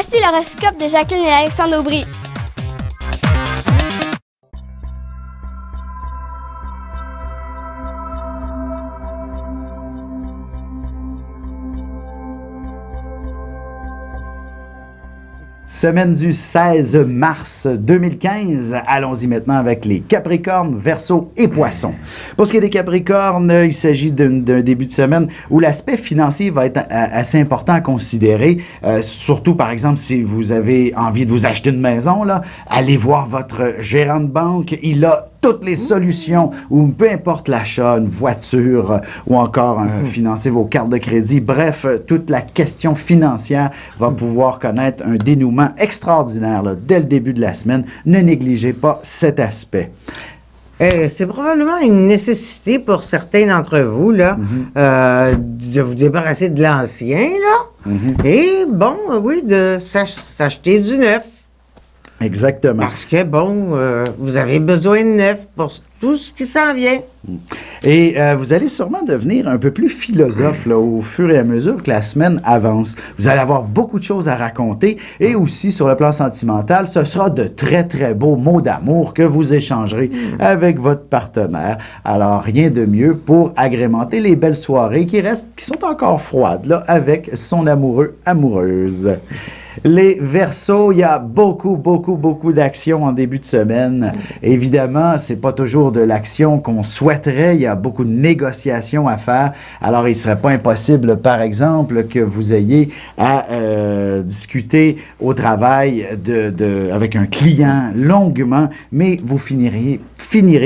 Voici l'horoscope de Jacqueline et Alexandre Aubry. Semaine du 16 mars 2015. Allons-y maintenant avec les Capricornes, Verseaux et Poissons. Pour ce qui est des Capricornes, il s'agit d'un début de semaine où l'aspect financier va être assez important à considérer. Surtout, par exemple, si vous avez envie de vous acheter une maison, là, allez voir votre gérant de banque. Il a toutes les solutions, ou peu importe l'achat, une voiture ou encore financer vos cartes de crédit. Bref, toute la question financière va pouvoir connaître un dénouement extraordinaire là, dès le début de la semaine. Ne négligez pas cet aspect. C'est probablement une nécessité pour certains d'entre vous là, de vous débarrasser de l'ancien, là. Et bon, oui, de s'acheter du neuf. Exactement. Parce que, bon, vous avez besoin de neuf pour tout ce qui s'en vient. Et vous allez sûrement devenir un peu plus philosophe là, au fur et à mesure que la semaine avance. Vous allez avoir beaucoup de choses à raconter et aussi sur le plan sentimental, ce sera de très, très beaux mots d'amour que vous échangerez avec votre partenaire. Alors, rien de mieux pour agrémenter les belles soirées qui sont encore froides là, avec son amoureux, amoureuse. Les Verseaux, il y a beaucoup d'action en début de semaine. Évidemment, c'est pas toujours de l'action qu'on souhaiterait. Il y a beaucoup de négociations à faire. Alors, il serait pas impossible, par exemple, que vous ayez à discuter au travail avec un client longuement, mais vous finirez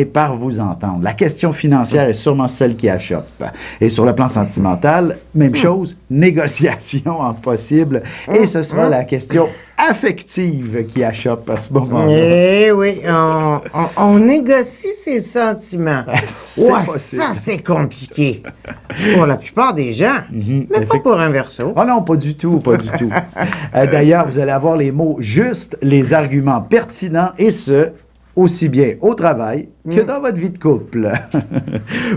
par vous entendre. La question financière est sûrement celle qui achoppe. Et sur le plan sentimental, même chose, négociation en possible. Et ce sera la question affective qui achoppe à ce moment-là. Eh oui, on négocie ses sentiments. Ça, c'est compliqué. Pour la plupart des gens, mais pas pour un Verseau. Oh non, pas du tout, pas du tout. D'ailleurs, vous allez avoir les mots justes, les arguments pertinents, et ce, aussi bien au travail que dans votre vie de couple.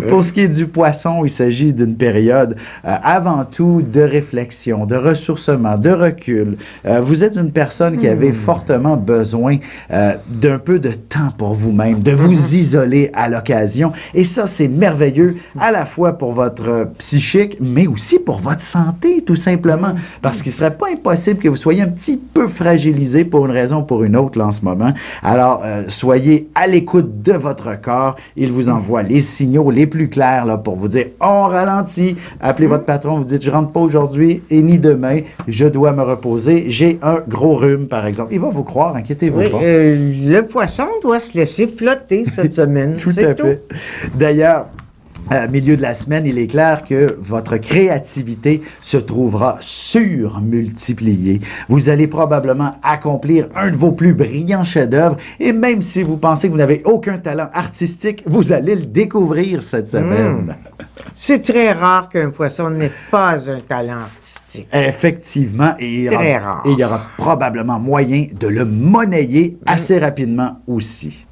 Pour ce qui est du Poisson, il s'agit d'une période avant tout de réflexion, de ressourcement, de recul. Vous êtes une personne qui avait fortement besoin d'un peu de temps pour vous-même, de vous isoler à l'occasion. Et ça, c'est merveilleux à la fois pour votre psychique, mais aussi pour votre santé, tout simplement. Parce qu'il ne serait pas impossible que vous soyez un petit peu fragilisé pour une raison ou pour une autre là, en ce moment. Alors, soyez à l'écoute de votre corps. Il vous envoie les signaux les plus clairs là, pour vous dire « on ralentit ». Appelez votre patron, vous dites « je rentre pas aujourd'hui et ni demain, je dois me reposer, j'ai un gros rhume » par exemple. Il va vous croire, inquiétez-vous pas. Le Poisson doit se laisser flotter cette semaine. Tout à fait. D'ailleurs, milieu de la semaine, il est clair que votre créativité se trouvera surmultipliée. Vous allez probablement accomplir un de vos plus brillants chefs-d'œuvre et même si vous pensez que vous n'avez aucun talent artistique, vous allez le découvrir cette semaine. C'est très rare qu'un Poisson n'ait pas un talent artistique. Effectivement. Très rare. Et il y aura probablement moyen de le monnayer assez rapidement aussi.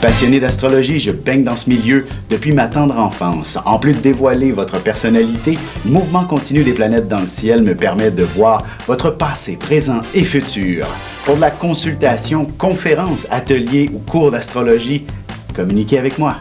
Passionné d'astrologie, je baigne dans ce milieu depuis ma tendre enfance. En plus de dévoiler votre personnalité, le mouvement continu des planètes dans le ciel me permet de voir votre passé, présent et futur. Pour de la consultation, conférences, ateliers ou cours d'astrologie, communiquez avec moi.